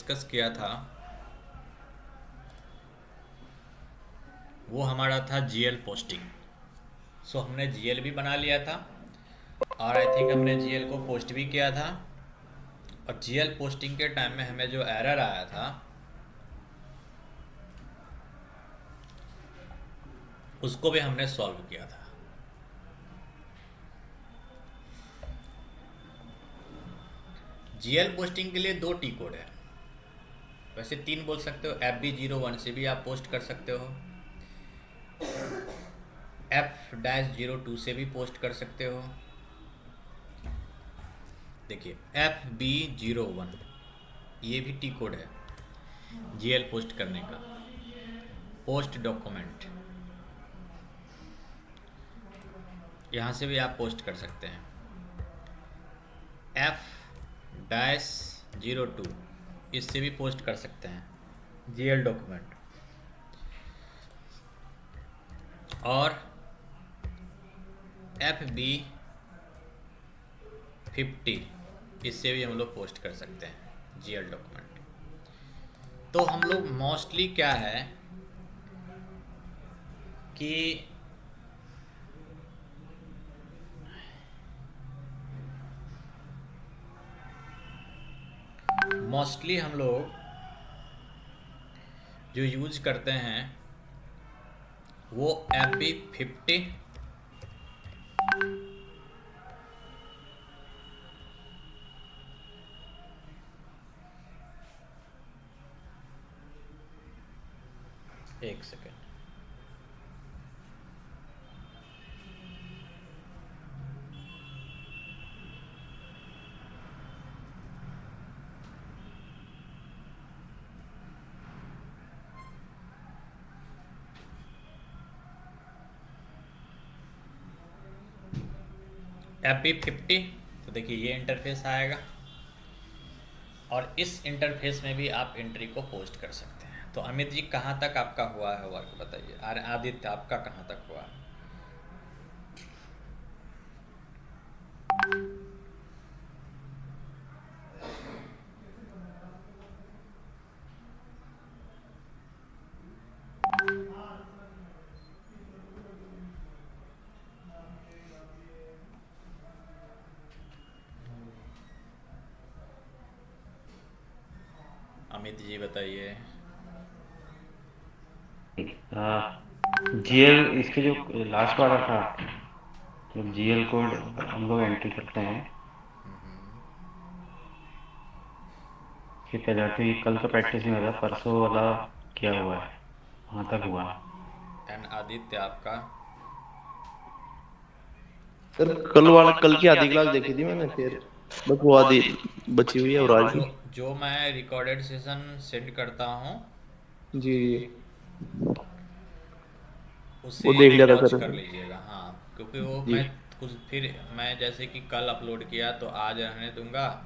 Discuss किया था वो हमारा था जीएल पोस्टिंग। सो हमने जीएल भी बना लिया था और आई थिंक हमने जीएल को पोस्ट भी किया था। और जीएल पोस्टिंग के टाइम में हमें जो एरर आया था उसको भी हमने सॉल्व किया था। जीएल पोस्टिंग के लिए दो टी कोड है, वैसे तीन बोल सकते हो। FB01 से भी आप पोस्ट कर सकते हो, F-02 से भी पोस्ट कर सकते हो। देखिए FB01 ये भी टी कोड है जीएल पोस्ट करने का। पोस्ट डॉक्यूमेंट यहाँ से भी आप पोस्ट कर सकते हैं। F-02 इससे भी पोस्ट कर सकते हैं जीएल डॉक्यूमेंट। और FB50 इससे भी हम लोग पोस्ट कर सकते हैं जीएल डॉक्यूमेंट। तो हम लोग मोस्टली क्या है कि मोस्टली हम लोग जो यूज करते हैं वो FB50 एक सेकेंड। FB50 तो देखिए ये इंटरफेस आएगा और इस इंटरफेस में भी आप एंट्री को पोस्ट कर सकते हैं। तो अमित जी कहाँ तक आपका हुआ है वर्क बताइए। अरे आदित्य आपका कहाँ तक हुआ है? अमित जी बताइए। जीएल इसके जो लास्ट वाला था, जब जीएल कोड हम लोग एंट्री करते हैं कि पहले तो ये कल का प्रैक्टिस नहीं हो रहा, परसों वाला किया हुआ है, वहाँ तक हुआ। एंड आदित्य आपका? सर कल की आधी क्लास देखी थी मैंने, फिर बस वो आधी बची हुई है और आज जो की। जो मैं रिकॉर्डेड सेशन सेंड करता हूँ जी जी, उसे वो देख लिया था वॉच सर। कर लीजिएगा। हाँ, क्योंकि वो जी मैं कुछ फिर मैं जैसे कि कल अपलोड किया तो आज रहने दूंगा,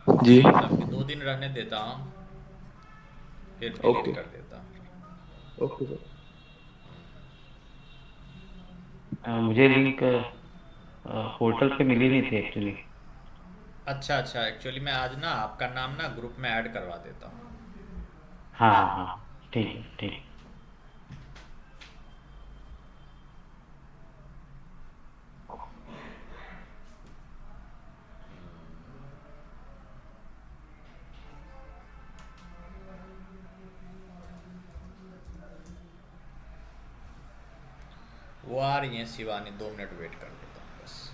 जी। मतलब कि 2 दिन रहने देता हूँ फिर डिलीट ओके कर देता हूँ। Okay sir. मुझे लिंक पोर्टल पे मिली नहीं थी एक्चुअली। अच्छा अच्छा, एक्चुअली मैं आज ना आपका नाम ना ग्रुप में ऐड करवा देता हूँ। हाँ हाँ हाँ, ठीक है ठीक है। वो आ रही हैं शिवानी, 2 मिनट वेट कर देता हूँ बस।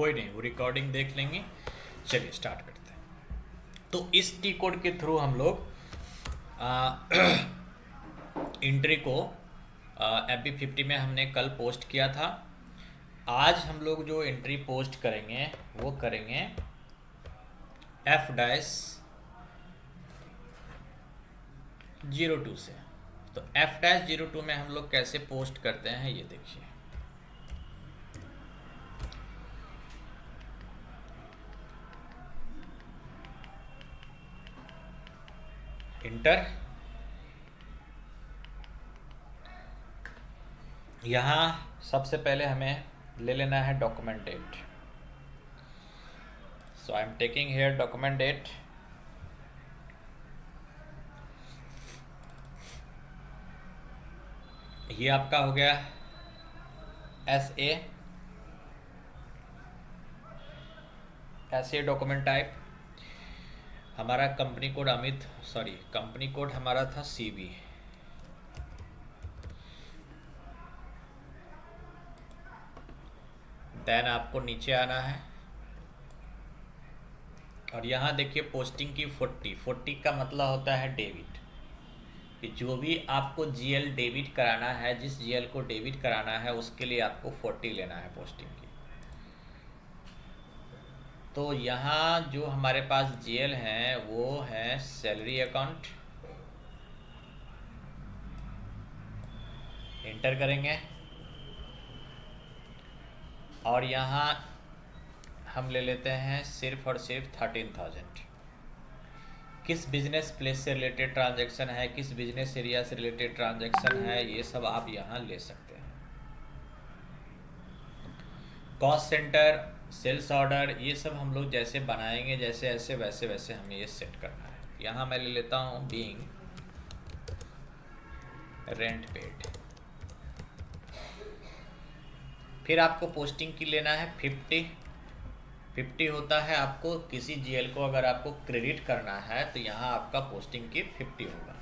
कोई नहीं, वो रिकॉर्डिंग देख लेंगे। चलिए स्टार्ट करते हैं। तो इस टी कोड के थ्रू हम लोग एंट्री को FB50 में हमने कल पोस्ट किया था। आज हम लोग जो एंट्री पोस्ट करेंगे वो करेंगे F-02 से। तो F-02 में हम लोग कैसे पोस्ट करते हैं ये देखिए। इंटर, यहाँ सबसे पहले हमें ले लेना है document date. So I am taking here document date. ये आपका हो गया SA डॉक्यूमेंट टाइप। हमारा कंपनी कोड कंपनी कोड हमारा था CB। देन आपको नीचे आना है और यहाँ देखिए पोस्टिंग की 40 का मतलब होता है डेबिट, कि जो भी आपको GL डेबिट कराना है, जिस GL को डेबिट कराना है उसके लिए आपको 40 लेना है पोस्टिंग की। तो यहाँ जो हमारे पास GL हैं वो है सैलरी अकाउंट। एंटर करेंगे और यहाँ हम ले लेते हैं सिर्फ और सिर्फ 13,000। किस बिजनेस प्लेस से रिलेटेड ट्रांजैक्शन है, किस बिजनेस एरिया से रिलेटेड ट्रांजैक्शन है, ये सब आप यहाँ ले सकते हैं। कॉस्ट सेंटर, सेल्स ऑर्डर, ये सब हम लोग जैसे बनाएंगे, जैसे ऐसे वैसे वैसे हमें ये सेट करना है। यहाँ मैं ले लेता हूँ बीइंग रेंट पेड। फिर आपको पोस्टिंग की लेना है 50 होता है आपको किसी GL को अगर आपको क्रेडिट करना है तो यहाँ आपका पोस्टिंग की 50 होगा।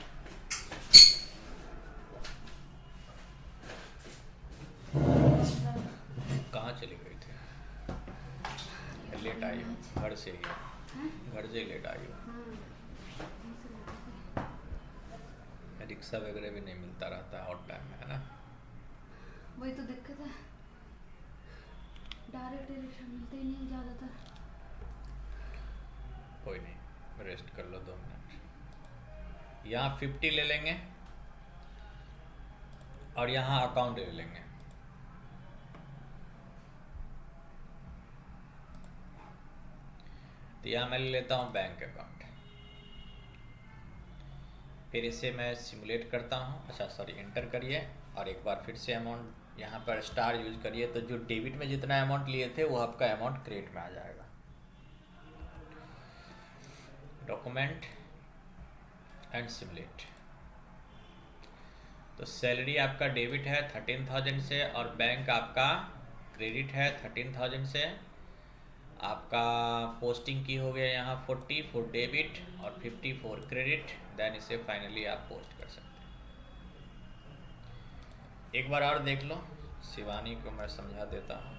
कहाँ चली गई थी? लेट आई हो घर से ही लेट आई हो। रिक्शा वगैरह भी नहीं मिलता रहता है और टाइम में, है ना? वही तो दिक्कत है, डायरेक्ट रिक्शा मिलते ही नहीं ज़्यादातर। कोई नहीं, रेस्ट कर लो 2 मिनट। यहाँ 50 ले लेंगे और यहाँ अकाउंट ले लेंगे। तो यहाँ मैं ले लेता हूँ बैंक अकाउंट। फिर इसे मैं सिमुलेट करता हूँ। अच्छा सॉरी, एंटर करिए और एक बार फिर से अमाउंट यहाँ पर स्टार यूज करिए। तो जो डेबिट में जितना अमाउंट लिए थे वो आपका अमाउंट क्रेडिट में आ जाएगा। Document and simulate. तो सैलरी आपका डेबिट है 13,000 से और बैंक आपका क्रेडिट है 13,000 से। आपका पोस्टिंग की हो गया यहाँ 40 फॉर डेबिट और 50 फॉर क्रेडिट। देन इसे फाइनली आप पोस्ट कर सकते हैं। एक बार और देख लो, शिवानी को मैं समझा देता हूँ।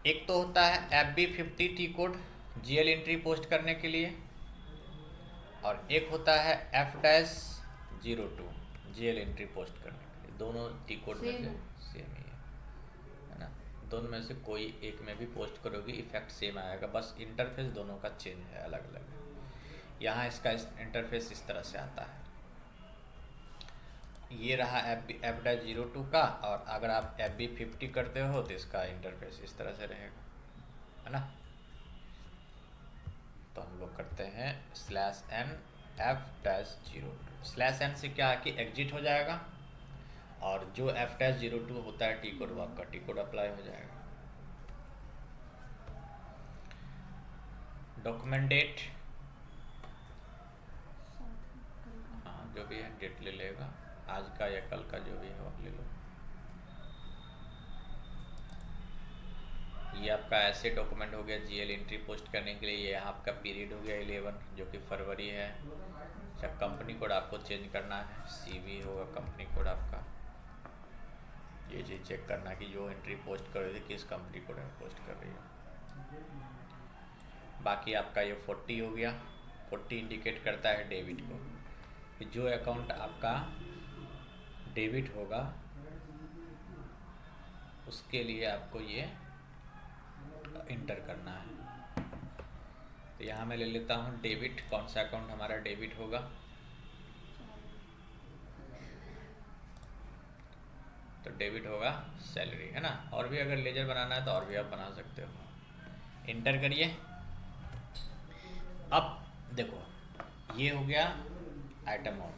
एक तो होता है FB50 T code GL entry post करने के लिए और एक होता है F-02 GL एंट्री पोस्ट करने के लिए। दोनों टी कोड में से सेम ही है ना? दोनों में से कोई एक में भी पोस्ट करोगे इफेक्ट सेम आएगा, बस इंटरफेस दोनों का चेंज है, अलग अलग है। यहाँ इसका इंटरफेस इस तरह से आता है। ये रहा F-02 का, और अगर आप FB50 करते हो तो इसका इंटरफेस इस तरह से रहेगा, है ना? तो हम लोग करते हैं /n F-02। /n से क्या कि एग्जिट हो जाएगा और जो F-02 होता है टी कोड, वो आपका टी कोड अप्लाई हो जाएगा। डॉक्यूमेंट डेट, हाँ जो भी है डेट ले लेगा, आज का या कल का जो भी है वो ले लो। ये आपका ऐसे डॉक्यूमेंट हो गया GL एंट्री पोस्ट करने के लिए। ये आपका पीरियड हो गया 11 जो कि फरवरी है। अच्छा, कंपनी कोड आपको चेंज करना है, CB होगा कंपनी कोड आपका। ये चीज़ चेक करना कि जो एंट्री पोस्ट कर रही थी किस कंपनी कोड में पोस्ट कर रही है। बाकी आपका ये 40 हो गया। 40 इंडिकेट करता है डेबिट को, कि जो अकाउंट आपका डेबिट होगा उसके लिए आपको ये इंटर करना है। तो यहाँ मैं ले लेता हूँ डेबिट, कौन सा अकाउंट हमारा डेबिट होगा। तो डेबिट होगा सैलरी, है ना। और भी अगर लेजर बनाना है तो और भी आप बना सकते हो। इंटर करिए। अब देखो ये हो गया आइटम वन।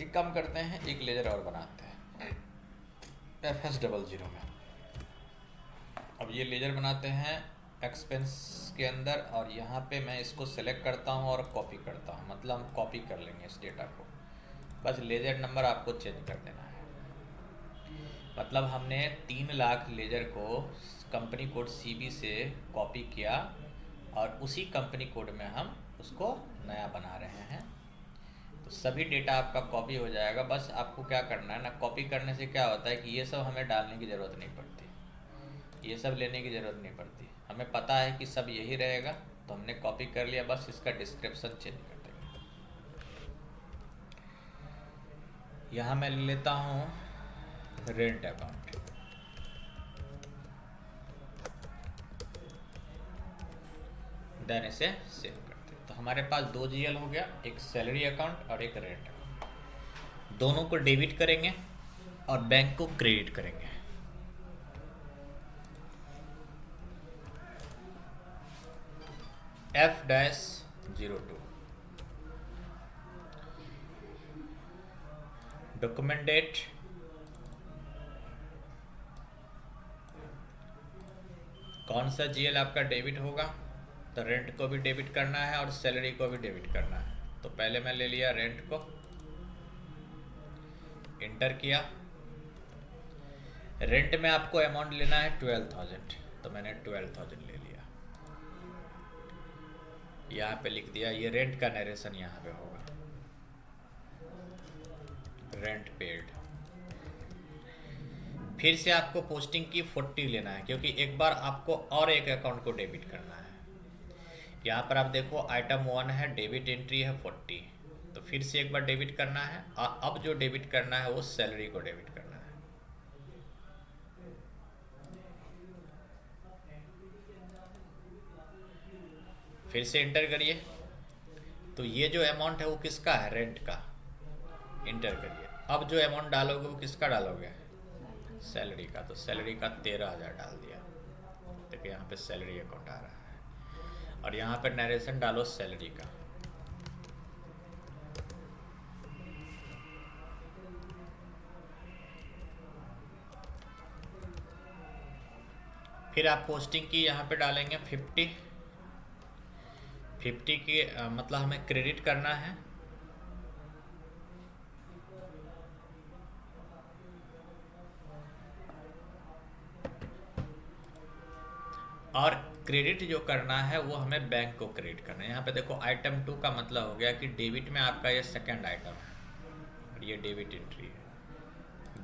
एक काम करते हैं, एक लेजर और बनाते हैं FS00 में। अब ये लेजर बनाते हैं एक्सपेंस के अंदर, और यहाँ पे मैं इसको सेलेक्ट करता हूँ और कॉपी करता हूँ, मतलब हम कॉपी कर लेंगे इस डेटा को। बस लेजर नंबर आपको चेंज कर देना है। मतलब हमने 3 लाख लेजर को कंपनी कोड CB से कॉपी किया और उसी कंपनी कोड में हम उसको नया बना रहे हैं। तो सभी डेटा आपका कॉपी हो जाएगा। बस आपको क्या करना है ना, कॉपी करने से क्या होता है कि ये सब हमें डालने की ज़रूरत नहीं पड़ती, ये सब लेने की ज़रूरत नहीं पड़ती। हमें पता है कि सब यही रहेगा, तो हमने कॉपी कर लिया, बस इसका डिस्क्रिप्शन चेंज कर देंगे। यहाँ मैं ले लेता हूँ रेंट अकाउंट। देन इसे सेव करते हैं। तो हमारे पास 2 GL हो गया, एक सैलरी अकाउंट और एक रेंट अकाउंट। दोनों को डेबिट करेंगे और बैंक को क्रेडिट करेंगे। F-02 डॉक्यूमेंट डेट, कौन सा GL आपका डेबिट होगा। तो रेंट को भी डेबिट करना है और सैलरी को भी डेबिट करना है। तो पहले मैं ले लिया रेंट को, इंटर किया। रेंट में आपको अमाउंट लेना है 12,000, तो मैंने 12,000 ले लिया। यहाँ पे लिख दिया, ये रेंट का नरेशन यहाँ पे होगा, रेंट पेड। फिर से आपको पोस्टिंग की 40 लेना है, क्योंकि एक बार आपको और एक अकाउंट को डेबिट करना है। यहाँ पर आप देखो आइटम 1 है, डेबिट एंट्री है 40, तो फिर से एक बार डेबिट करना है। और अब जो डेबिट करना है वो सैलरी को डेबिट करना है। फिर से इंटर करिए। तो ये जो अमाउंट है वो किसका है, रेंट का, इंटर करिए। अब जो अमाउंट डालोगे वो किसका डालोगे, सैलरी का। तो सैलरी का 13,000 डाल दिया। देखिए यहाँ पे सैलरी अकाउंट आ रहा है, और यहाँ पे नरेशन डालो सैलरी का। फिर आप पोस्टिंग की यहाँ पे डालेंगे 50 की मतलब हमें क्रेडिट करना है। और क्रेडिट जो करना है वो हमें बैंक को क्रेडिट करना है। यहाँ पे देखो आइटम 2 का मतलब हो गया कि डेबिट में आपका ये सेकंड आइटम है और ये डेबिट एंट्री है।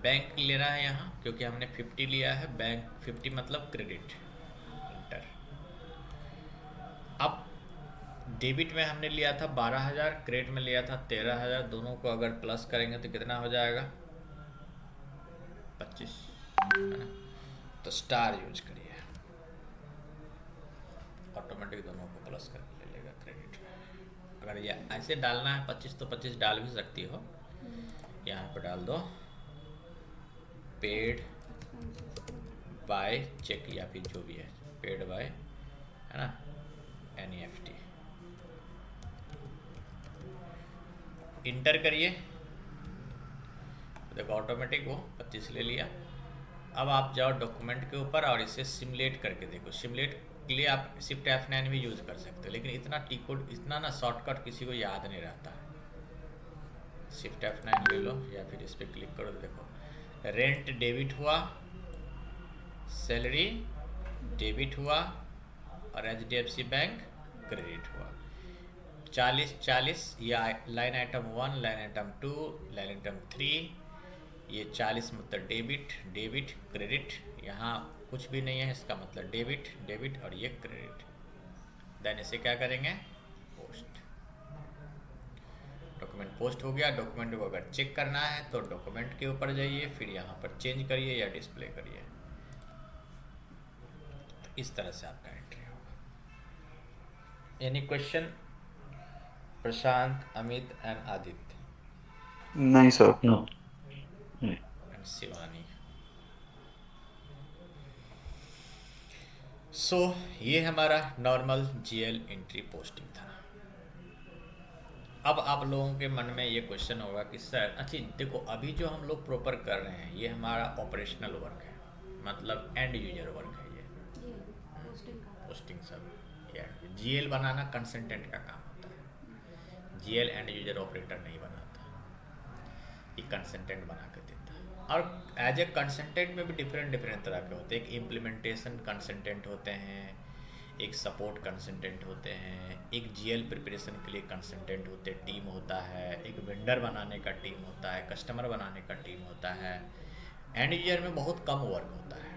बैंक लेना है यहाँ, क्योंकि हमने 50 लिया है, बैंक 50 मतलब क्रेडिट, इंटर। अब डेबिट में हमने लिया था 12,000, क्रेडिट में लिया था 13,000, दोनों को अगर प्लस करेंगे तो कितना हो जाएगा, 25, है ना। तो स्टार यूज करिए, ऑटोमेटिक दोनों को प्लस कर ले लेगा क्रेडिट में। अगर ये ऐसे डालना है 25 तो 25 डाल भी सकती हो। यहाँ पे डाल दो पेड बाय चेक या फिर जो भी है, पेड बाय, है ना, NEFT। इंटर करिए, देखो ऑटोमेटिक वो 25 ले लिया। अब आप जाओ डॉक्यूमेंट के ऊपर और इसे सिमुलेट करके देखो। सिमुलेट के लिए आप शिफ्ट F9 भी यूज़ कर सकते हो, लेकिन इतना टी कोड, इतना ना शॉर्टकट किसी को याद नहीं रहता है। शिफ्ट F9 ले लो या फिर इस पर क्लिक करो। देखो रेंट डेबिट हुआ, सैलरी डेबिट हुआ और HDFC बैंक क्रेडिट हुआ। 40 40 या line item 1, line item 2, line item 3, ये 40 मतलब डेबिट, डेबिट, क्रेडिट, यहाँ कुछ भी नहीं है, इसका मतलब डेबिट, डेबिट और ये क्रेडिट। देन इसे क्या करेंगे, पोस्ट। डॉक्यूमेंट पोस्ट हो गया। डॉक्यूमेंट को अगर चेक करना है तो डॉक्यूमेंट के ऊपर जाइए, फिर यहाँ पर चेंज करिए या डिस्प्ले करिए। तो इस तरह से आपका एंट्री होगा। Any question? Prashant, Amit and Aditya नहीं सर। नो। एंड शिवानी। सो ये हमारा नॉर्मल जीएल एंट्री पोस्टिंग था। अब आप लोगों के मन में ये क्वेश्चन होगा कि सर अच्छा देखो, अभी जो हम लोग प्रॉपर कर रहे हैं ये हमारा ऑपरेशनल वर्क है, मतलब एंड यूजर वर्क है। ये पोस्टिंग का पोस्टिंग सब जीएल बनाना कंसल्टेंट का काम होता है। जीएल एंड यूजर ऑपरेटर नहीं बनाता, ये कंसल्टेंट बना के देता है। और एज ए कंसल्टेंट में भी डिफरेंट डिफरेंट तरह के होते हैं। एक इम्प्लीमेंटेशन कंसल्टेंट होते हैं, एक सपोर्ट कंसल्टेंट होते हैं, एक जीएल प्रिपरेशन के लिए कंसल्टेंट होते टीम होता है, एक वेंडर बनाने का टीम होता है, कस्टमर बनाने का टीम होता है। एंड यूजर में बहुत कम वर्क होता है,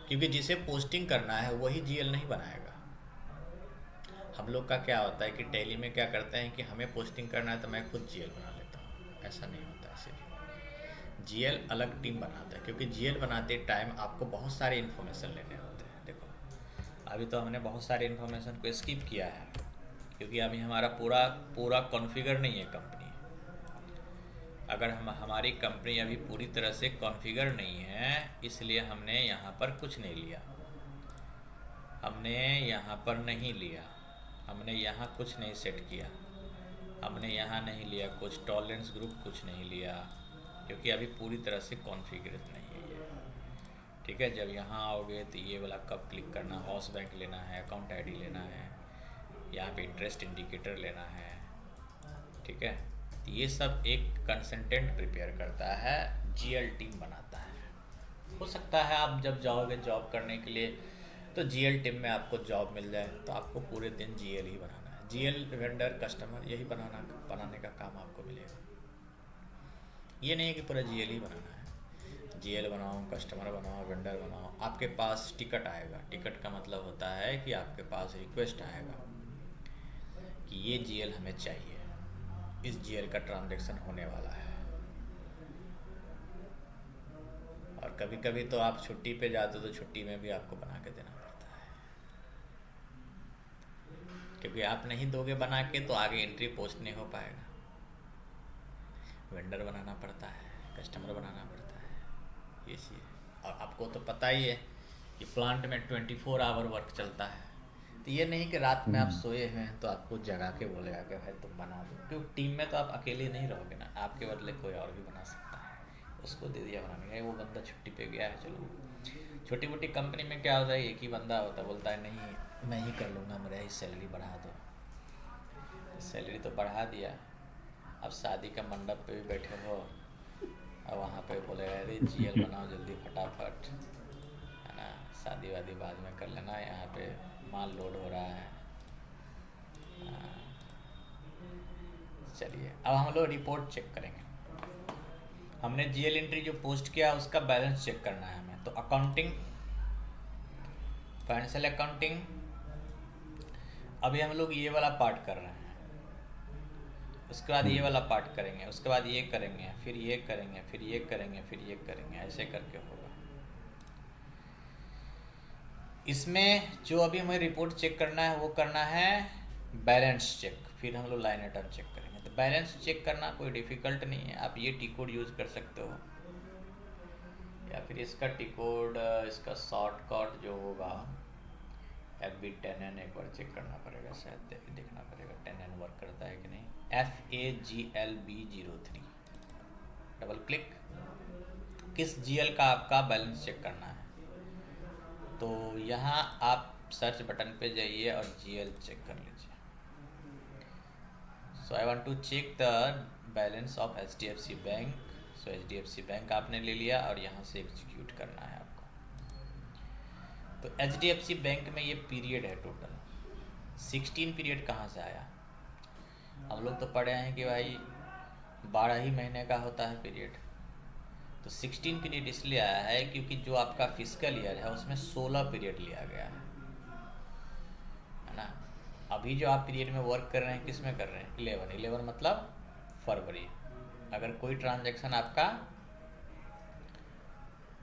क्योंकि जिसे पोस्टिंग करना है वही जीएल नहीं बनाएगा। हम लोग का क्या होता है कि टैली में क्या करते हैं कि हमें पोस्टिंग करना है तो मैं खुद जीएल बना लेता हूँ। ऐसा नहीं होता। इसीलिए जीएल अलग टीम बनाता है, क्योंकि जीएल बनाते टाइम आपको बहुत सारे इन्फॉर्मेशन लेने होते हैं। देखो अभी तो हमने बहुत सारे इन्फॉर्मेशन को स्किप किया है, क्योंकि अभी हमारा पूरा कॉन्फ़िगर नहीं है कंपनी। अगर हमारी कंपनी अभी पूरी तरह से कॉन्फ़िगर नहीं है, इसलिए हमने यहाँ पर कुछ नहीं लिया। हमने यहाँ पर नहीं लिया, हमने यहाँ कुछ नहीं सेट किया, हमने यहाँ नहीं लिया कुछ टॉलरेंस ग्रुप, कुछ नहीं लिया, क्योंकि अभी पूरी तरह से कॉन्फ़िगर नहीं है ये। ठीक है, जब यहाँ आओगे तो ये वाला कब क्लिक करना, हाउस बैंक लेना है, अकाउंट आईडी लेना है, यहाँ पे इंटरेस्ट इंडिकेटर लेना है। ठीक है, तो ये सब एक कंसल्टेंट प्रिपेयर करता है, जीएल टीम बनाता है। हो सकता है आप जब जाओगे जॉब करने के लिए तो जीएल टीम में आपको जॉब मिल जाए, तो आपको पूरे दिन जीएल ही बनाना है। जीएल वेंडर कस्टमर यही बनाने का काम आपको मिलेगा। ये नहीं है कि पूरा जीएल ही बनाना है। जीएल बनाओ, कस्टमर बनाओ, वेंडर बनाओ। आपके पास टिकट आएगा। टिकट का मतलब होता है कि आपके पास रिक्वेस्ट आएगा कि ये जीएल हमें चाहिए, इस जीएल का ट्रांजैक्शन होने वाला है। और कभी कभी तो आप छुट्टी पे जाते हो तो छुट्टी में भी आपको बना के देना पड़ता है, क्योंकि आप नहीं दोगे बना के तो आगे एंट्री पोस्ट नहीं हो पाएगा। वेंडर बनाना पड़ता है, कस्टमर बनाना पड़ता है, ये चीज़। और आपको तो पता ही है कि प्लांट में 24 आवर वर्क चलता है। तो ये नहीं कि रात में आप सोए हुए हैं तो आपको जगा के बोलेगा कि भाई तुम बना दो, क्योंकि टीम में तो आप अकेले नहीं रहोगे ना, आपके बदले कोई और भी बना सकता है। उसको दे दिया बनाने का, वो बंदा छुट्टी पे गया है, चलो। छोटी मोटी कंपनी में क्या होता है, एक ही बंदा होता है, बोलता है नहीं मैं ही कर लूँगा, मेरा ही सैलरी बढ़ा दो। सैलरी तो बढ़ा दिया, अब शादी का मंडप पे भी बैठे हो और वहाँ पे बोले अरे जीएल बनाओ जल्दी फटाफट, है ना, शादी वादी बाद में कर लेना, यहाँ पे माल लोड हो रहा है। चलिए अब हम लोग रिपोर्ट चेक करेंगे। हमने जीएल एंट्री जो पोस्ट किया उसका बैलेंस चेक करना है हमें। तो अकाउंटिंग, फाइनेंशियल अकाउंटिंग, अभी हम लोग ये वाला पार्ट कर रहे हैं, उसके बाद ये वाला पार्ट करेंगे, उसके बाद ये करेंगे, फिर ये करेंगे, फिर ये करेंगे, फिर ये करेंगे, ऐसे करके होगा। इसमें जो अभी हमें रिपोर्ट चेक करना है वो करना है बैलेंस चेक, फिर हम लोग लाइन आइटम चेक करेंगे। तो बैलेंस चेक करना कोई डिफ़िकल्ट नहीं है, आप ये टी कोड यूज़ कर सकते हो, या फिर इसका टी कोड, इसका शॉर्टकट जो होगा FB10N, एक बार चेक करना पड़ेगा, शायद देखना पड़ेगा 10N वर्क करता है कि नहीं। FAGLB03, double click. किस जीएल का आपका बैलेंस चेक करना है, तो यहाँ आप सर्च बटन पे जाइए और जीएल चेक कर लीजिए। So I want to check the balance of HDFC bank. So HDFC bank आपने ले लिया और यहाँ से एग्जीक्यूट करना है आपको। तो HDFC बैंक में ये पीरियड है टोटल 16 पीरियड कहाँ से आया। हम लोग तो पढ़े हैं कि भाई 12 ही महीने का होता है पीरियड। तो 16 पीरियड इसलिए आया है क्योंकि जो आपका फिजिकल ईयर है उसमें 16 पीरियड लिया गया है ना। अभी जो आप पीरियड में वर्क कर रहे हैं किस में कर रहे हैं? 11 मतलब फरवरी। अगर कोई ट्रांजैक्शन आपका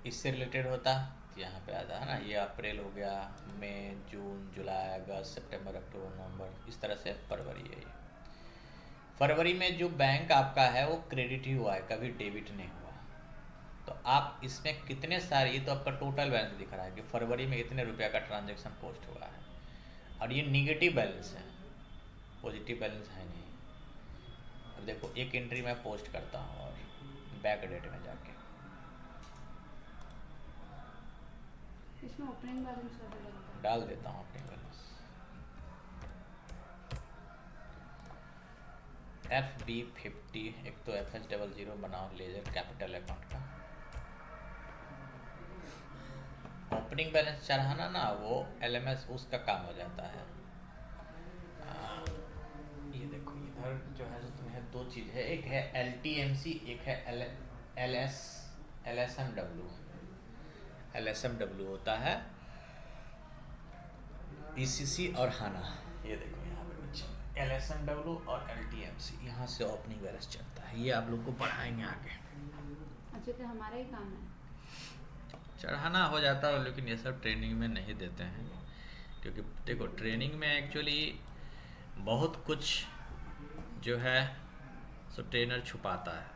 इससे रिलेटेड होता तो यहाँ पे आता है ना, ये अप्रैल हो गया, मई, जून, जुलाई, अगस्त, सितंबर, अक्टूबर, नवंबर, इस तरह से फरवरी है ये। फरवरी में जो बैंक आपका है वो क्रेडिट ही हुआ है, कभी डेबिट नहीं हुआ। तो आप इसमें कितने सारे, ये तो आपका टोटल बैलेंस दिख रहा है कि फरवरी में इतने रुपया का ट्रांजैक्शन पोस्ट हुआ है, और ये निगेटिव बैलेंस है, पॉजिटिव बैलेंस है नहीं। अब देखो एक एंट्री मैं पोस्ट करता हूँ और बैक डेट में जाके इसमें ओपनिंग बैलेंस कैसे लगता है? डाल देता हूँ अपनी बैलेंस। FB50, एक तो FH00 बनाओ लेजर कैपिटल अकाउंट का। ओपनिंग बैलेंस चढ़ाना ना वो LMS उसका काम हो जाता है। ये देखो इधर जो है तुम्हें दो चीज़ है, एक है LTMC, एक है LSMW। LSMW होता है ECC और हाना। ये देखो यहाँ पे कुछ LSMW और LTMC, यहाँ से ओपनिंग बैलेंस चलता है। ये आप लोग को पढ़ाएंगे आगे। अच्छा तो हमारा ही काम है। चढ़ाना हो जाता है लेकिन ये सब ट्रेनिंग में नहीं देते हैं, क्योंकि देखो ट्रेनिंग में एक्चुअली बहुत कुछ जो है सो ट्रेनर छुपाता है,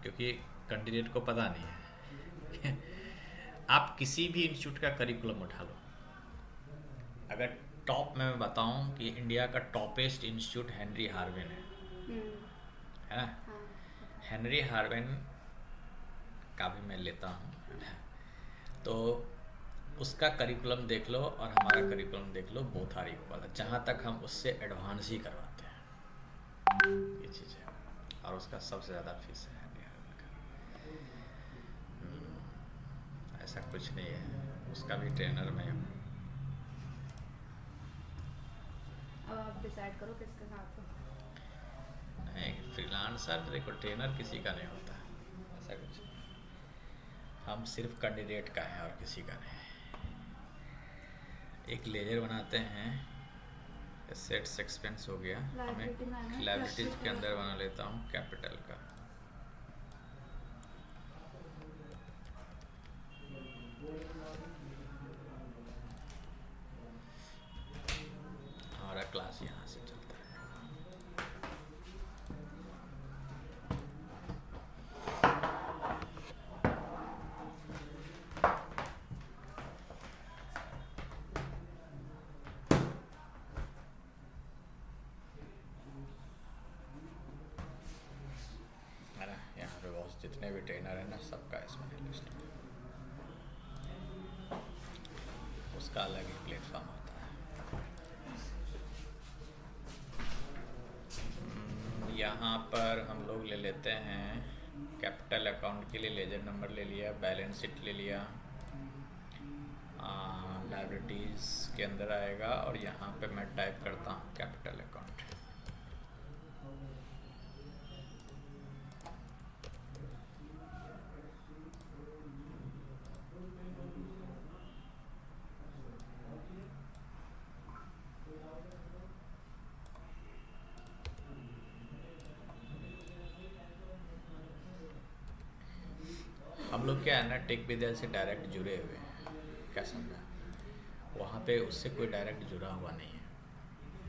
क्योंकि कैंडिडेट को पता नहीं है। आप किसी भी इंस्टीट्यूट का करिकुलम उठा लो, अगर टॉप में मैं बताऊं कि इंडिया का टॉपेस्ट इंस्टीट्यूट हेनरी हार्वेन है ना। हाँ। हेनरी हार्वेन का भी मैं लेता हूँ, तो उसका करिकुलम देख लो और हमारा करिकुलम देख लो, बोथ आर इक्वल। जहाँ तक हम उससे एडवांस ही करवाते हैं ये चीज़ है, और उसका सबसे ज़्यादा फीस है हेनरी हार्वेन का। ऐसा कुछ नहीं है, उसका भी ट्रेनर मैं हूँ। अब आप डिसाइड करो किसके साथ हो। नहीं, फ्रीलांसर देखो ट्रेनर किसी का नहीं होता, ऐसा कुछ नहीं। हम सिर्फ कैंडिडेट का है और किसी का नहीं। एक लेजर बनाते हैं, एसेट्स एक्सपेंस हो गया, Liability में हमें है, लायबिलिटीज plus के अंदर बना लेता हूँ कैपिटल का। हमारा क्लास यहाँ से चलता है। है ना, यहाँ पे बहुत जितने भी ट्रेनर हैं ना सबका इसमें है लिस्ट में, उसका अलग ही प्लेटफॉर्म होता है। यहाँ पर हम लोग ले लेते हैं कैपिटल अकाउंट के लिए लेजर नंबर ले लिया, बैलेंस शीट ले लिया, लायबिलिटीज़ के अंदर आएगा, और यहाँ पे मैं टाइप करता हूँ कैपिटल अकाउंट। हम लोग क्या है ना, टेक विद्या से डायरेक्ट जुड़े हुए हैं, क्या समझा, वहाँ पे उससे कोई डायरेक्ट जुड़ा हुआ नहीं है,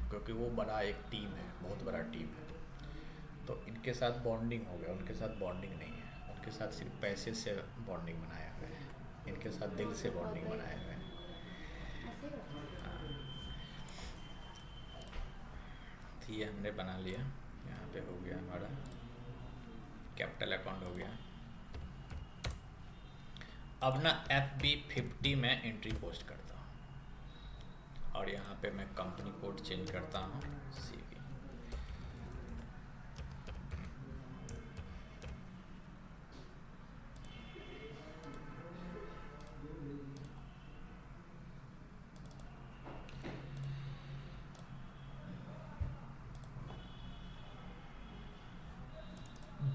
क्योंकि वो बड़ा एक टीम है, बहुत बड़ा टीम है। तो इनके साथ बॉन्डिंग हो गया, उनके साथ बॉन्डिंग नहीं है, उनके साथ सिर्फ पैसे से बॉन्डिंग बनाया हुआ है, इनके साथ दिल से बॉन्डिंग बनाया हुआ है। ऐसे ही होता है। तो ये हमने बना लिया, यहाँ पे हो गया हमारा कैपिटल अकाउंट हो गया। अब ना FB50 में एंट्री पोस्ट करता हूँ, और यहाँ पे मैं कंपनी कोड चेंज करता हूँ CV।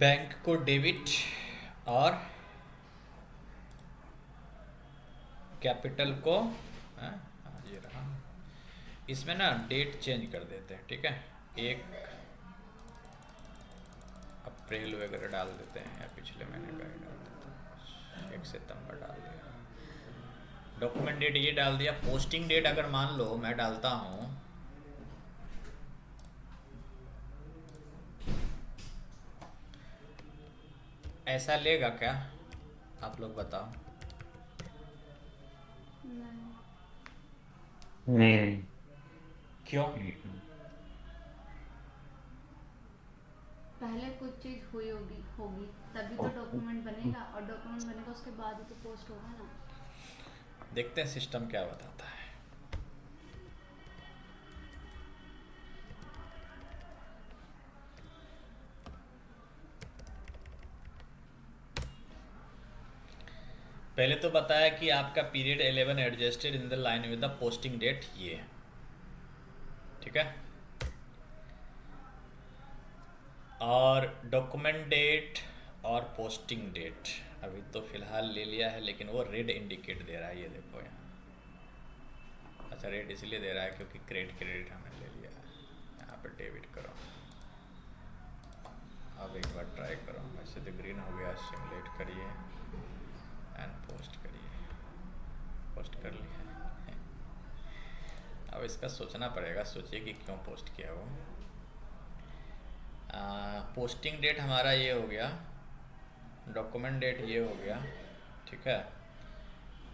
बैंक को डेबिट और कैपिटल को ये रहा। इसमें ना डेट चेंज कर देते हैं, ठीक है, 1 अप्रैल वगैरह डाल देते हैं या पिछले महीने का ही डाल देते हैं, 1 सितंबर डाल दिया। डॉक्यूमेंट डेट ये डाल दिया। पोस्टिंग डेट अगर मान लो मैं डालता हूँ ऐसा लेगा क्या, आप लोग बताओ। नहीं नहीं। क्यों? पहले कुछ चीज हुई होगी होगी तभी तो डॉक्यूमेंट बनेगा, और डॉक्यूमेंट बनेगा उसके बाद ही तो पोस्ट होगा ना। देखते हैं सिस्टम क्या बताता है। पहले तो बताया कि आपका period 11 adjusted in the line with the posting date, ये ठीक है। और डॉक्यूमेंट डेट और पोस्टिंग डेट अभी तो फिलहाल ले लिया है, लेकिन वो रेड इंडिकेट दे रहा है, ये देखो यहाँ। अच्छा, रेड इसलिए दे रहा है क्योंकि क्रेडिट हमने ले लिया है। यहाँ पर डेबिट करो, अब एक बार ट्राई करो। वैसे तो ग्रीन हो गया, सिमुलेट करिए एंड पोस्ट करिए। पोस्ट कर लिया। अब इसका सोचना पड़ेगा, सोचिए कि क्यों पोस्ट किया वो। पोस्टिंग डेट हमारा ये हो गया, डॉक्यूमेंट डेट ये हो गया, ठीक है।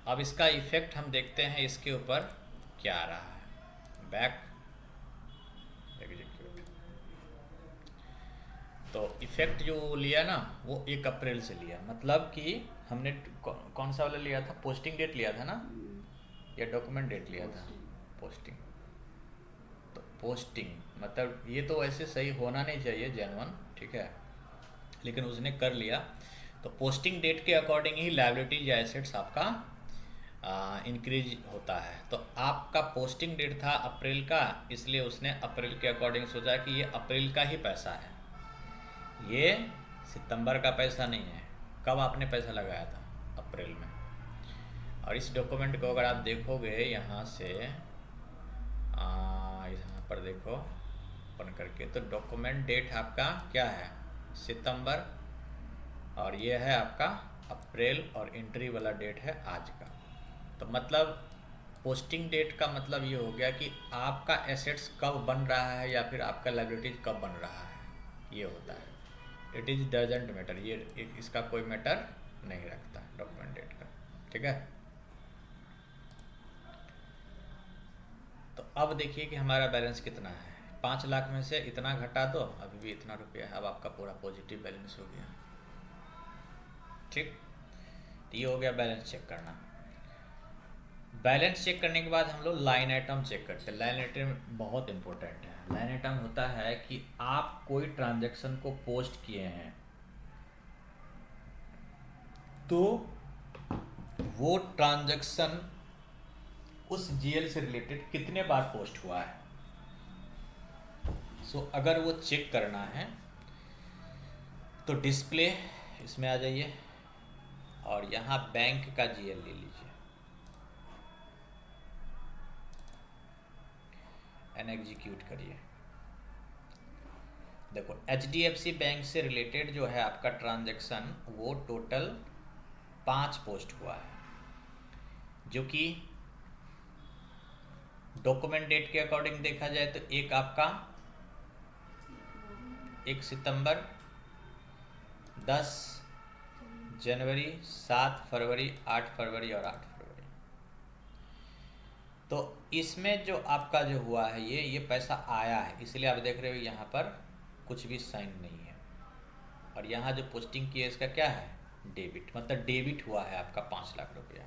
अब इसका इफ़ेक्ट हम देखते हैं इसके ऊपर क्या आ रहा है। बैक एग्जीक्यूट, तो इफ़ेक्ट जो लिया ना वो 1 अप्रैल से लिया, मतलब कि हमने कौन सा वाला लिया था, पोस्टिंग डेट लिया था ना, या डॉक्यूमेंट डेट लिया था? पोस्टिंग। तो पोस्टिंग मतलब ये तो वैसे सही होना नहीं चाहिए, जेन्युइन, ठीक है, लेकिन उसने कर लिया। तो पोस्टिंग डेट के अकॉर्डिंग ही लायबिलिटीज या एसेट्स आपका इंक्रीज होता है। तो आपका पोस्टिंग डेट था अप्रैल का, इसलिए उसने अप्रैल के अकॉर्डिंग सोचा कि ये अप्रैल का ही पैसा है, ये सितंबर का पैसा नहीं है। कब आपने पैसा लगाया था? अप्रैल में। और इस डॉक्यूमेंट को अगर आप देखोगे यहाँ से, यहाँ पर देखो ओपन करके, तो डॉक्यूमेंट डेट आपका क्या है? सितंबर, और ये है आपका अप्रैल, और एंट्री वाला डेट है आज का। तो मतलब पोस्टिंग डेट का मतलब ये हो गया कि आपका एसेट्स कब बन रहा है या फिर आपका लायबिलिटीज कब बन रहा है, ये होता है। इट इज़ डजेंट मैटर, ये इसका कोई मैटर नहीं रखता डॉक्यूमेंट डेट का, ठीक है। तो अब देखिए कि हमारा बैलेंस कितना है। 5 लाख में से इतना घटा दो, अभी भी इतना रुपया है, अब आपका पूरा पॉजिटिव बैलेंस हो गया, ठीक। तो ये हो गया बैलेंस चेक करना। बैलेंस चेक करने के बाद हम लोग लाइन आइटम चेक करते हैं। लाइन आइटम बहुत इंपॉर्टेंट है। लाइन आइटम होता है कि आप कोई ट्रांजैक्शन को पोस्ट किए हैं तो वो ट्रांजैक्शन उस जीएल से रिलेटेड कितने बार पोस्ट हुआ है। सो अगर वो चेक करना है तो डिस्प्ले इसमें आ जाइए और यहाँ बैंक का जीएल ले लीजिए एंड एग्जीक्यूट करिए। देखो एचडीएफसी बैंक से रिलेटेड जो है आपका ट्रांजैक्शन वो टोटल 5 पोस्ट हुआ है, जो कि डॉक्यूमेंट डेट के अकॉर्डिंग देखा जाए तो एक आपका 1 सितंबर, 10 जनवरी, 7 फरवरी, 8 फरवरी और 8 फरवरी। तो इसमें जो आपका जो हुआ है ये पैसा आया है, इसलिए आप देख रहे हो यहाँ पर कुछ भी साइन नहीं है। और यहाँ जो पोस्टिंग की है इसका क्या है? डेबिट, मतलब डेबिट हुआ है आपका 5 लाख रुपया।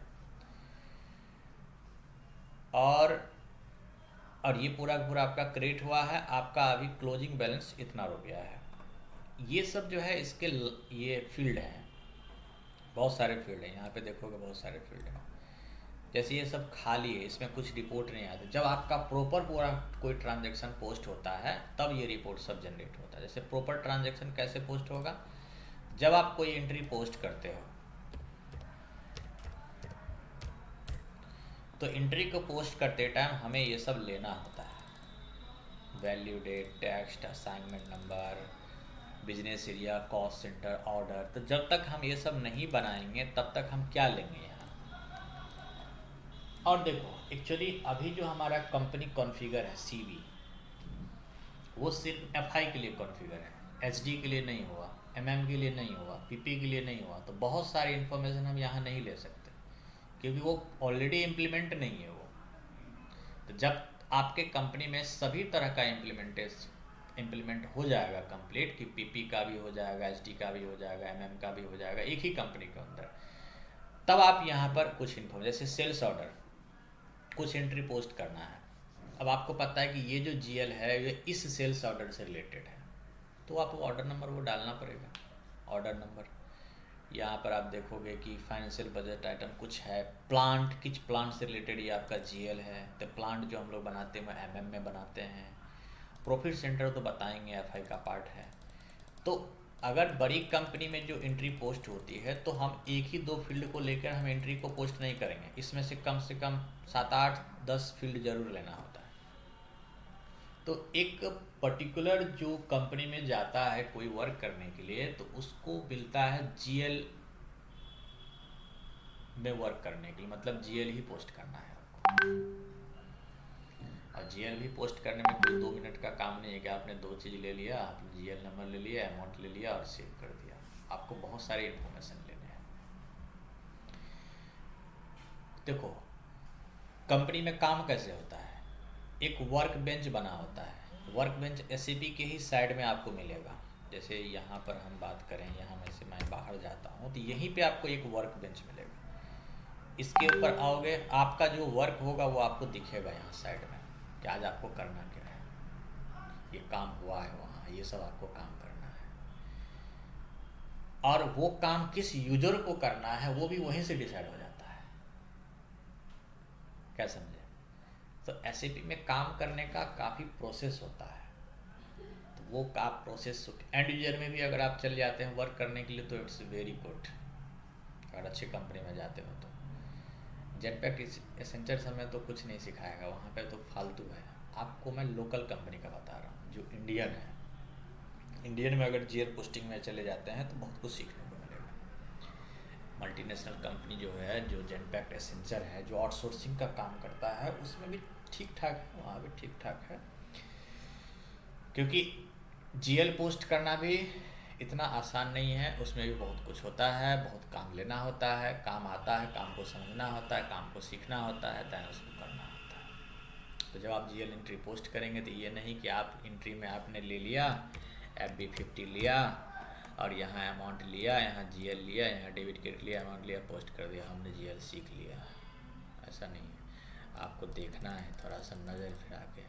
और ये पूरा पूरा आपका क्रेडिट हुआ है। आपका अभी क्लोजिंग बैलेंस इतना रुपया है। ये सब जो है इसके ये फील्ड हैं, बहुत सारे फील्ड हैं। यहाँ पे देखोगे बहुत सारे फील्ड हैं। जैसे ये सब खाली है, इसमें कुछ रिपोर्ट नहीं आता। जब आपका प्रॉपर पूरा कोई ट्रांजैक्शन पोस्ट होता है तब ये रिपोर्ट सब जनरेट होता है। जैसे प्रॉपर ट्रांजैक्शन कैसे पोस्ट होगा, जब आप कोई एंट्री पोस्ट करते हो तो एंट्री को पोस्ट करते टाइम हमें ये सब लेना होता है, value date, text, assignment number, business area, cost centre, order. तो जब तक हम ये सब नहीं बनाएंगे तब तक हम क्या लेंगे यहाँ। और देखो एक्चुअली अभी जो हमारा कंपनी कॉन्फ़िगर है CV, वो सिर्फ FI के लिए कॉन्फ़िगर है, HD के लिए नहीं हुआ, MM के लिए नहीं हुआ, PP के लिए नहीं हुआ। तो बहुत सारी इन्फॉर्मेशन हम यहाँ नहीं ले सकते क्योंकि वो ऑलरेडी इम्प्लीमेंट नहीं है वो। तो जब आपके कंपनी में सभी तरह का इम्प्लीमेंट हो जाएगा कंप्लीट, कि PP का भी हो जाएगा, HD का भी हो जाएगा, MM का भी हो जाएगा एक ही कंपनी के अंदर, तब आप यहाँ पर कुछ इन्फॉर्मेशन, जैसे सेल्स ऑर्डर, कुछ एंट्री पोस्ट करना है। अब आपको पता है कि ये जो GL है ये इस सेल्स ऑर्डर से रिलेटेड है, तो आपको ऑर्डर नंबर वो डालना पड़ेगा, ऑर्डर नंबर। यहाँ पर आप देखोगे कि फाइनेंशियल बजट आइटम कुछ है, प्लांट, किस प्लांट से रिलेटेड ये आपका GL है। तो प्लांट जो हम लोग बनाते हैं MM में बनाते हैं। प्रॉफिट सेंटर तो बताएंगे FI का पार्ट है। तो अगर बड़ी कंपनी में जो एंट्री पोस्ट होती है तो हम एक ही 2 फील्ड को लेकर हम एंट्री को पोस्ट नहीं करेंगे, इसमें से कम 7, 8, 10 फील्ड जरूर लेना होता है। तो एक पर्टिकुलर जो कंपनी में जाता है कोई वर्क करने के लिए तो उसको मिलता है GL में वर्क करने के लिए, मतलब GL ही पोस्ट करना है आपको। और GL भी पोस्ट करने में कोई 2 मिनट का काम नहीं है कि आपने 2 चीज़ ले लिया, आपने GL नंबर ले लिया, अमाउंट ले लिया और सेव कर दिया। आपको बहुत सारे इन्फॉर्मेशन लेने हैं। देखो कंपनी में काम कैसे होता है, एक वर्क बेंच बना होता है। वर्क बेंच SAP के ही साइड में आपको मिलेगा। जैसे यहाँ पर हम बात करें, यहाँ में से मैं बाहर जाता हूँ तो यहीं पे आपको एक वर्क बेंच मिलेगा। इसके ऊपर आओगे, आपका जो वर्क होगा वो आपको दिखेगा यहाँ साइड में कि आज आपको करना क्या है, ये काम हुआ है वहाँ, ये सब आपको काम करना है। और वो काम किस यूजर को करना है वो भी वहीं से डिसाइड हो जाता है। क्या समझे? तो SAP में काम करने का काफ़ी प्रोसेस होता है। तो वो आप प्रोसेस एंड यूजर में भी अगर आप चल जाते हैं वर्क करने के लिए तो इट्स वेरी गुड, अगर अच्छी कंपनी में जाते हो तो। जेटपैक एसेंचर्स हमें तो कुछ नहीं सिखाएगा, वहाँ पे तो फालतू है। आपको मैं लोकल कंपनी का बता रहा हूँ जो इंडियन है। इंडियन में अगर GL पोस्टिंग में चले जाते हैं तो बहुत कुछ सीखने को मिलेगा। मल्टीनेशनल कंपनी जो है, जो जेटपैक एसेंचर है, जो आउटसोर्सिंग का काम करता है, उसमें भी ठीक ठाक है, वहाँ भी ठीक ठाक है। क्योंकि GL पोस्ट करना भी इतना आसान नहीं है, उसमें भी बहुत कुछ होता है, बहुत काम लेना होता है, काम आता है, काम को समझना होता है, काम को सीखना होता है, दैन उसको करना होता है। तो जब आप GL एंट्री पोस्ट करेंगे तो ये नहीं कि आप एंट्री में आपने ले लिया, FB50 लिया और यहाँ अमाउंट लिया, यहाँ GL लिया, यहाँ डेबिट क्रेडिट लिया, अमाउंट लिया, पोस्ट कर दिया, हमने GL सीख लिया। ऐसा नहीं है। आपको देखना है, थोड़ा सा नज़र फिरा के,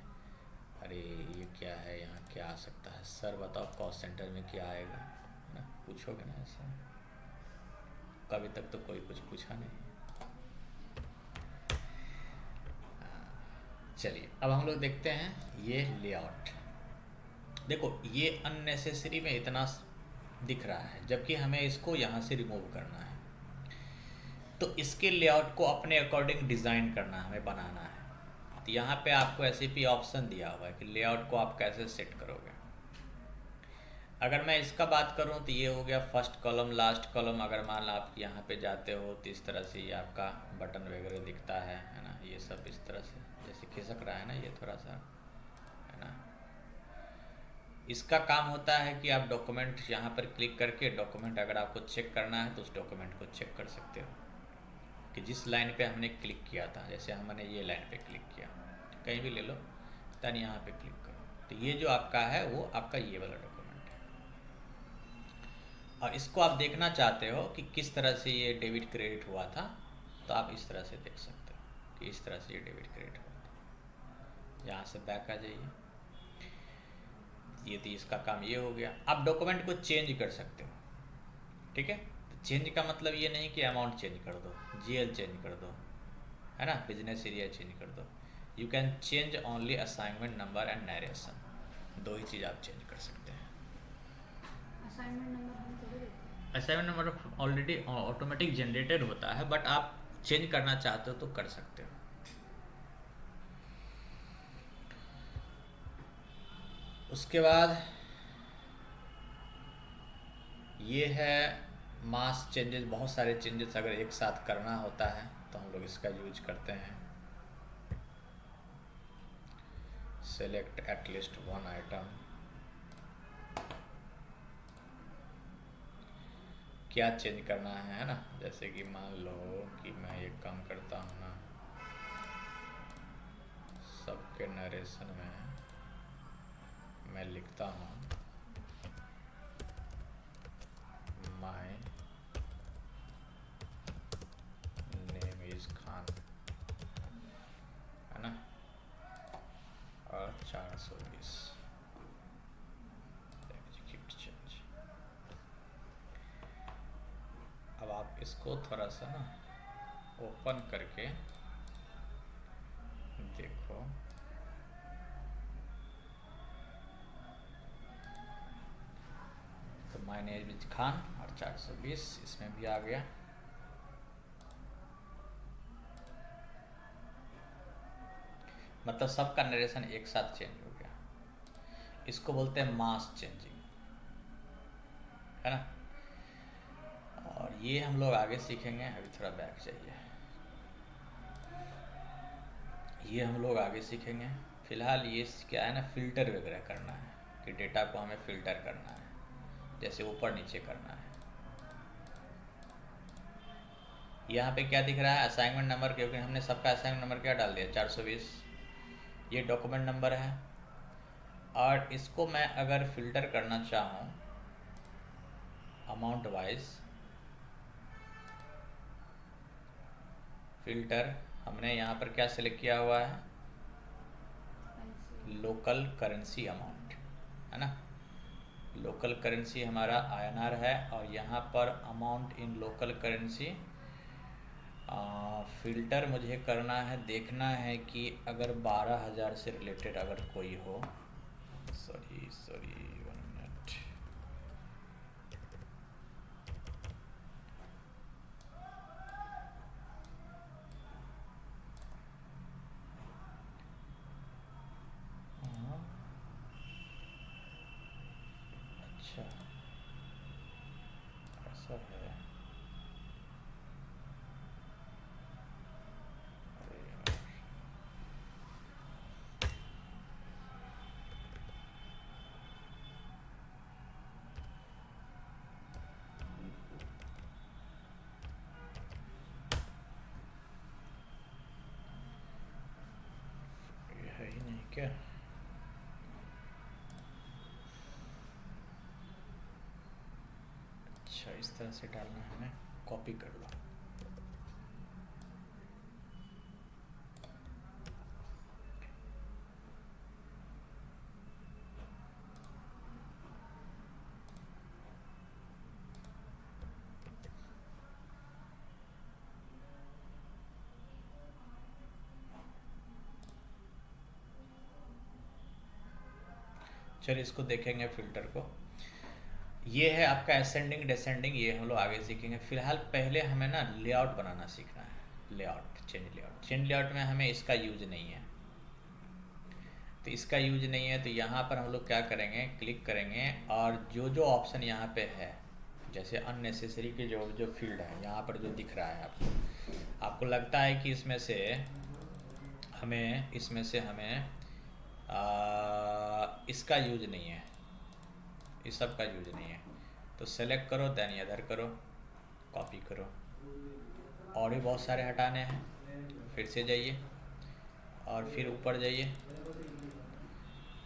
अरे ये क्या है, यहाँ क्या आ सकता है, सर बताओ कॉस्ट सेंटर में क्या आएगा, है ना, पूछोगे ना ऐसा। कभी तक तो कोई कुछ पूछा नहीं। चलिए अब हम लोग देखते हैं ये लेआउट। देखो ये अननेसेसरी में इतना दिख रहा है, जबकि हमें इसको यहाँ से रिमूव करना है। तो इसके लेआउट को अपने अकॉर्डिंग डिज़ाइन करना है, हमें बनाना है। तो यहाँ पे आपको SAP ऑप्शन दिया हुआ है कि लेआउट को आप कैसे सेट करोगे। अगर मैं इसका बात करूँ तो ये हो गया फर्स्ट कॉलम, लास्ट कॉलम। अगर मान लो आप यहाँ पे जाते हो तो इस तरह से ये आपका बटन वगैरह दिखता है ना, ये सब इस तरह से जैसे खिसक रहा है ना, ये थोड़ा सा है ना। इसका काम होता है कि आप डॉक्यूमेंट यहाँ पर क्लिक करके डॉक्यूमेंट अगर आपको चेक करना है तो उस डॉक्यूमेंट को चेक कर सकते हो कि जिस लाइन पे हमने क्लिक किया था। जैसे हमने ये लाइन पे क्लिक किया, कहीं भी ले लो, दैन यहाँ पे क्लिक करो, तो ये जो आपका है वो आपका ये वाला डॉक्यूमेंट है। और इसको आप देखना चाहते हो कि किस तरह से ये डेबिट क्रेडिट हुआ था, तो आप इस तरह से देख सकते हो कि इस तरह से ये डेबिट क्रेडिट हुआ था। यहाँ से बैक आ जाइए, ये तो इसका काम ये हो गया। आप डॉक्यूमेंट को चेंज कर सकते हो, ठीक है। चेंज का मतलब ये नहीं कि अमाउंट चेंज कर दो, GL चेंज कर दो, है ना, बिजनेस एरिया चेंज कर दो। You can change only assignment number and narration, 2 ही चीज़ आप चेंज कर सकते हैं। असाइनमेंट नंबर हम थोड़ी देते हैं। Assignment number already automatic generated होता है, बट आप चेंज करना चाहते हो तो कर सकते हो। उसके बाद ये है मास चेंजेस। बहुत सारे चेंजेस अगर एक साथ करना होता है तो हम लोग इसका यूज करते हैं। Select at least one item. क्या चेंज करना है ना, जैसे कि मान लो कि मैं एक काम करता हूँ ना, सबके नरेशन में मैं लिखता हूँ माय नेम इज खान, है ना, और 420 एग्जीक्यूट चेंज। अब आप इसको थोड़ा सा ना ओपन करके देखो, तो माय नेम इज खान और 420 इसमें भी आ गया। मतलब सबका नरेशन एक साथ चेंज हो गया। इसको बोलते हैं मास चेंजिंग, है ना। और ये हम लोग आगे सीखेंगे। अभी थोड़ा बैक चाहिए। ये हम लोग आगे सीखेंगे। फिलहाल ये क्या है ना, फिल्टर वगैरह करना है कि डेटा को हमें फिल्टर करना है, जैसे ऊपर नीचे करना है। यहाँ पे क्या दिख रहा है, असाइनमेंट नंबर, क्योंकि हमने सबका असाइनमेंट नंबर क्या डाल दिया 420। ये डॉक्यूमेंट नंबर है। और इसको मैं अगर फिल्टर करना चाहूँ अमाउंट वाइज, फिल्टर हमने यहाँ पर क्या सिलेक्ट किया हुआ है, लोकल करेंसी अमाउंट, है ना। लोकल करेंसी हमारा INR है, और यहाँ पर amount in local currency. Filter मुझे करना है, देखना है कि अगर 12,000 से रिलेटेड अगर कोई हो, सॉरी 1 मिनट, अच्छा ऐसा है। अरे यार, ये है ही नहीं क्या। अच्छा इस तरह से डालना है, हमें कॉपी कर लो। चलिए इसको देखेंगे फिल्टर को। ये है आपका असेंडिंग डिसेंडिंग, ये हम लोग आगे सीखेंगे। फिलहाल पहले हमें ना लेआउट बनाना सीखना है। लेआउट, चेंज लेआउट में हमें इसका यूज नहीं है, तो इसका यूज नहीं है, तो यहाँ पर हम लोग क्या करेंगे, क्लिक करेंगे, और जो जो ऑप्शन यहाँ पे है, जैसे अननेसेसरी के जो जो फील्ड है यहाँ पर जो दिख रहा है आपको लगता है कि इसमें से हमें इसका यूज नहीं है, इस सब का यूज नहीं है, तो सेलेक्ट करो, देन इधर करो, कॉपी करो। और भी बहुत सारे हटाने हैं, फिर से जाइए और फिर ऊपर जाइए,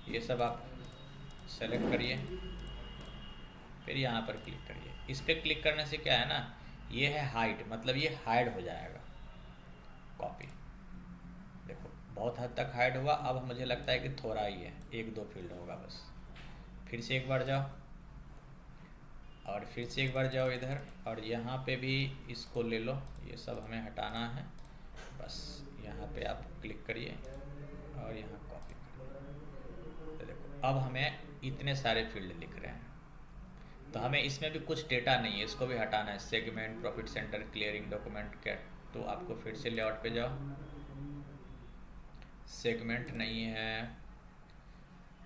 ये सब आप सेलेक्ट करिए, फिर यहाँ पर क्लिक करिए। इस पर क्लिक करने से क्या है ना, ये है हाइड, मतलब ये हाइड हो जाएगा। कॉपी, देखो बहुत हद तक हाइड हुआ। अब मुझे लगता है कि थोड़ा ही है, 1-2 फील्ड होगा बस। फिर से एक बार जाओ, और फिर से एक बार जाओ इधर, और यहाँ पे भी इसको ले लो, ये सब हमें हटाना है। बस यहाँ पे आप क्लिक करिए और यहाँ कॉपी करिए। तो देखो अब हमें इतने सारे फील्ड दिख रहे हैं। तो हमें इसमें भी कुछ डेटा नहीं है, इसको भी हटाना है। Segment, profit centre, clearing document, cat. तो आपको फिर से लेआउट पे जाओ, सेगमेंट नहीं है,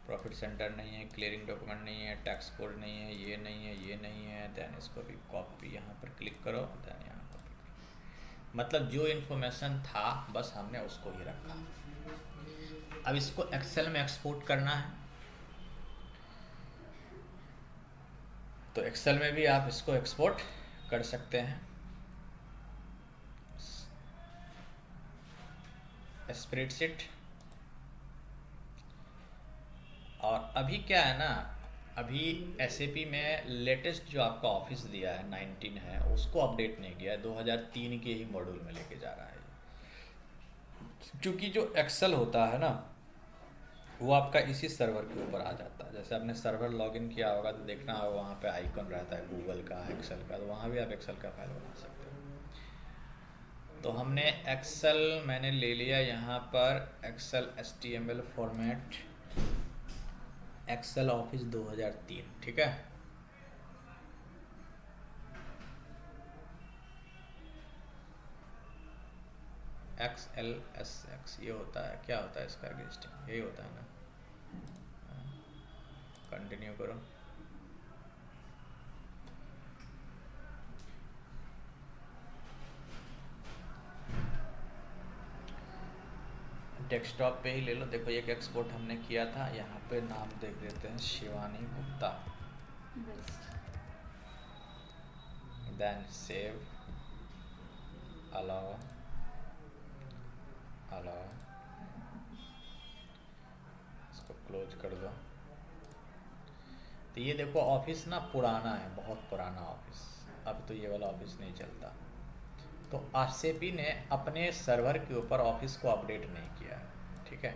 प्रॉफिट सेंटर नहीं है, क्लियरिंग डॉक्यूमेंट नहीं है, टैक्स कोड नहीं है, ये नहीं है, ये नहीं है। देन इसको भी कॉपी यहाँ पर क्लिक करो, देन यहाँ कॉपी करो। मतलब जो इन्फॉर्मेशन था बस हमने उसको ही रखा। अब इसको एक्सेल में एक्सपोर्ट करना है, तो एक्सेल में भी आप इसको एक्सपोर्ट कर सकते हैं। स्प्रेडशीट। और अभी क्या है ना, अभी SAP में लेटेस्ट जो आपका ऑफिस दिया है 19 है, उसको अपडेट नहीं किया है, 2003 के ही मॉड्यूल में लेके जा रहा है। क्योंकि जो एक्सेल होता है ना, वो आपका इसी सर्वर के ऊपर आ जाता है। जैसे आपने सर्वर लॉगिन किया होगा तो देखना होगा वहाँ पे आइकन रहता है गूगल का, एक्सेल का, तो वहाँ भी आप एक्सेल का फाइल बना सकते हो। तो हमने एक्सेल मैंने ले लिया यहाँ पर, excel HTML format, excel office 2003, ठीक है। XLSX ये होता है, क्या होता है इसका रजिस्टिंग, यही होता है ना। कंटिन्यू करो। डेस्कटॉप पे ही ले लो। देखो एक एक्सपोर्ट हमने किया था, यहाँ पे नाम देख देते हैं, Shivani Gupta. Then save, allow, allow, इसको क्लोज कर दो। तो ये देखो ऑफिस ना पुराना है, बहुत पुराना ऑफिस, अब तो ये वाला ऑफिस नहीं चलता। तो SAP ने अपने सर्वर के ऊपर ऑफिस को अपडेट नहीं किया है, ठीक है।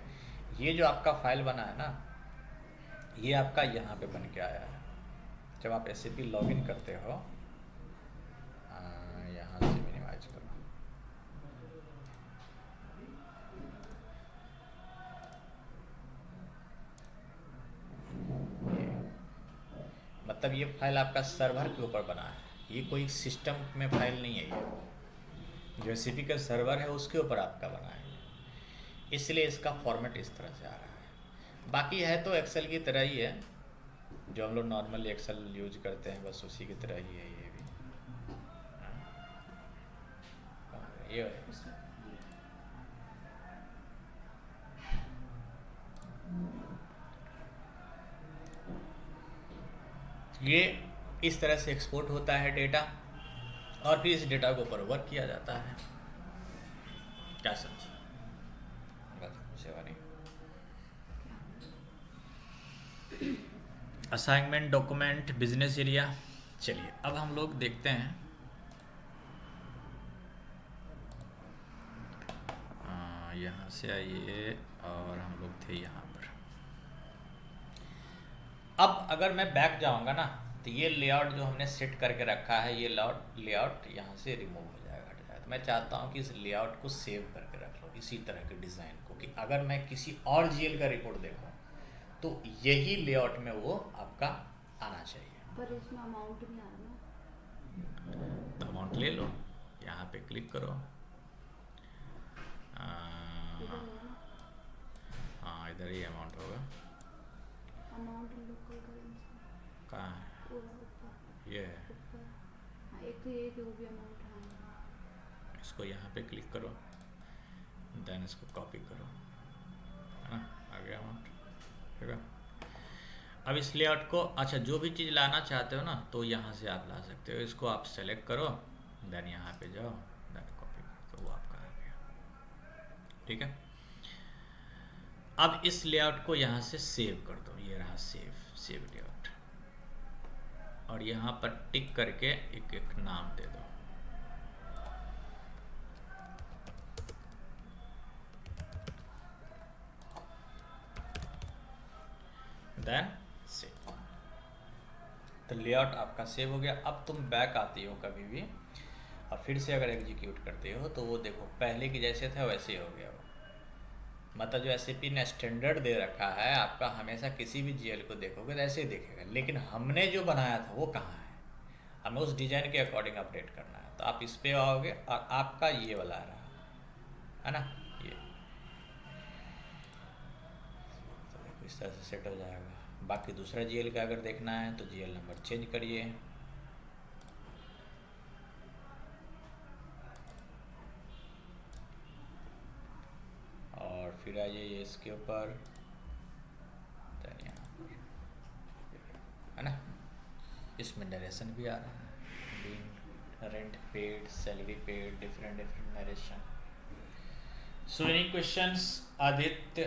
ये जो आपका फाइल बना है ना, ये आपका यहाँ पे बन के आया है। जब आप SAP लॉगिन करते हो, यहाँ से मिनिमाइज करो, मतलब ये फाइल आपका सर्वर के ऊपर बना है, ये कोई सिस्टम में फाइल नहीं है। ये जो SAP का सर्वर है उसके ऊपर आपका बना है, इसलिए इसका फॉर्मेट इस तरह से आ रहा है। बाकी है तो एक्सेल की तरह ही है, जो हम लोग नॉर्मली एक्सेल यूज करते हैं, बस उसी की तरह ही है ये भी। ये ये इस तरह से एक्सपोर्ट होता है डेटा, और फिर इस डेटा को ऊपर वर्क किया जाता है। क्या समझे? Assignment, document, business area. चलिए अब हम लोग देखते हैं, यहाँ से आइए और हम लोग थे यहाँ पर। अब अगर मैं बैक जाऊँगा ना, तो ये लेआउट जो हमने सेट करके रखा है, ये लेआउट यहाँ से रिमूव हो जाएगा, हट जाएगा। तो मैं चाहता हूँ कि इस लेआउट को सेव करके रख लो, इसी तरह के डिज़ाइन को, कि अगर मैं किसी और GL का रिपोर्ट देखूँ तो यही लेआउट में वो आपका आना चाहिए। पर इसमें अमाउंट नहीं आ रहा ना। तो अमाउंट ले लो, यहाँ पे क्लिक करो। हाँ इधर ही अमाउंट होगा। अमाउंट लोकल करेंसी कहाँ है? ये है, हाँ, एक तो ये कि वो भी अमाउंट है। इसको यहाँ पे क्लिक करो, देन इसको कॉपी करो, है ना, आ गया अमाउंट, ठीक है। अब इस लेआउट को, अच्छा जो भी चीज़ लाना चाहते हो ना, तो यहाँ से आप ला सकते हो। इसको आप सेलेक्ट करो, देन यहाँ पे जाओ, देन कॉपी करो, तो वो आपका आ गया, ठीक है। अब इस लेआउट को यहाँ से सेव कर दो, ये रहा सेव लेआउट, और यहाँ पर टिक करके एक एक नाम दे दो। देन सेव, तो लेआउट आपका सेव हो गया। अब तुम बैक आती हो कभी भी, और फिर से अगर एग्जीक्यूट करते हो तो वो देखो पहले की जैसे था वैसे ही हो गया वो, मतलब जो एसएपी ने स्टैंडर्ड दे रखा है आपका, हमेशा किसी भी जीएल को देखोगे तो ऐसे ही दिखेगा, लेकिन हमने जो बनाया था वो कहाँ है, हमें उस डिजाइन के अकॉर्डिंग अपडेट करना है। तो आप इस पे आओगे और आपका ये वाला आ रहा है ना, ये तो देखो इस तरह से सेट हो जाएगा। बाकी दूसरा जीएल का अगर देखना है तो जीएल नंबर चेंज करिए, और फिर आइए ये इसके ऊपर, यहाँ पर है ना, इसमें नरेशन भी आ रहा है, rent paid, salary paid, different different narration. So any questions Aditya,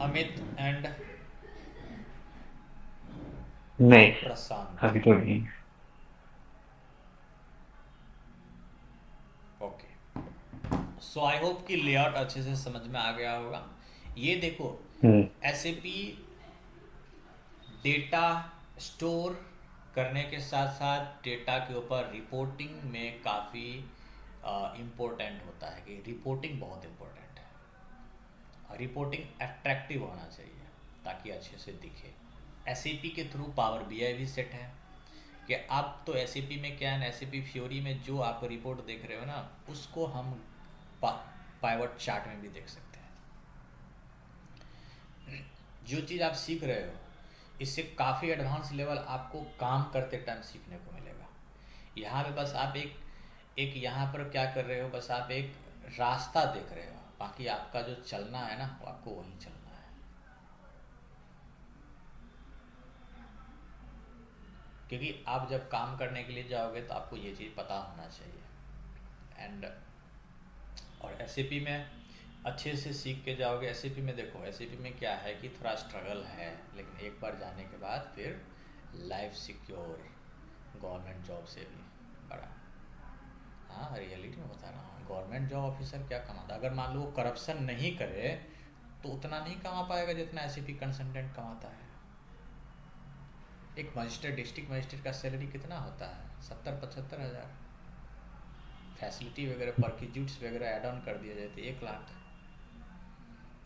Amit and नहीं प्रशांत? अभी तो नहीं। ओके, सो आई होप कि लेआउट अच्छे से समझ में आ गया होगा। ये देखो एसएपी डेटा स्टोर करने के साथ साथ डेटा के ऊपर रिपोर्टिंग में काफ़ी इम्पोर्टेंट होता है, कि रिपोर्टिंग बहुत इम्पोर्टेंट है, और रिपोर्टिंग अट्रैक्टिव होना चाहिए ताकि अच्छे से दिखे। एसएपी के थ्रू पावर बीआई भी सेट है, कि आप तो एसएपी में क्या है, एसएपी फ्योरी में जो आप रिपोर्ट देख रहे हो ना, उसको हम पाइवट चार्ट में भी देख सकते हैं। जो चीज़ आप सीख रहे हो इससे काफ़ी एडवांस लेवल आपको काम करते टाइम सीखने को मिलेगा। यहाँ पे बस आप एक यहाँ पर क्या कर रहे हो, बस आप एक रास्ता देख रहे हो, बाकी आपका जो चलना है ना वो आपको वहीं चलना है। क्योंकि आप जब काम करने के लिए जाओगे तो आपको ये चीज़ पता होना चाहिए। एंड और एसएपी में अच्छे से सीख के जाओगे। एसएपी में देखो, एसएपी में क्या है कि थोड़ा स्ट्रगल है, लेकिन एक बार जाने के बाद फिर लाइफ सिक्योर, गवर्नमेंट जॉब से भी बड़ा। हाँ रियलिटी में बता रहा हूँ, गवर्नमेंट जॉब ऑफिसर क्या कमाता, अगर मान लो वो करप्शन नहीं करे तो उतना नहीं कमा पाएगा जितना एसएपी कंसल्टेंट कमाता है। एक मजिस्ट्रेट, डिस्ट्रिक्ट मजिस्ट्रेट का सैलरी कितना होता है, 70-75 हज़ार। फैसिलिटी वगैरह, परक्यूट्स वगैरह ऐड ऑन कर दिया जाए तो 1 लाख।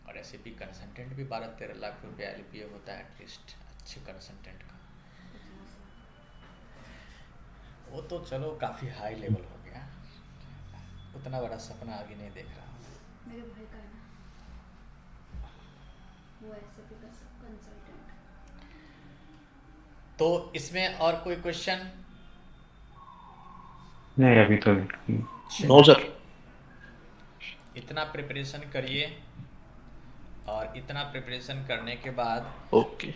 और एसएपी कंसल्टेंट भी 12-13 लाख रुपया एलपीए होता है एटलीस्ट अच्छे कंसल्टेंट का। वो तो चलो काफ़ी हाई लेवल हो गया, उतना बड़ा सपना आगे नहीं देख रहा हूँ। मेरे भाई का है ना, वो एसएपी का कंसल्टेंट। तो इसमें और कोई क्वेश्चन? नहीं अभी तो नहीं। No sir. इतना प्रिपरेशन करिए, और इतना प्रिपरेशन करने के बाद ओके।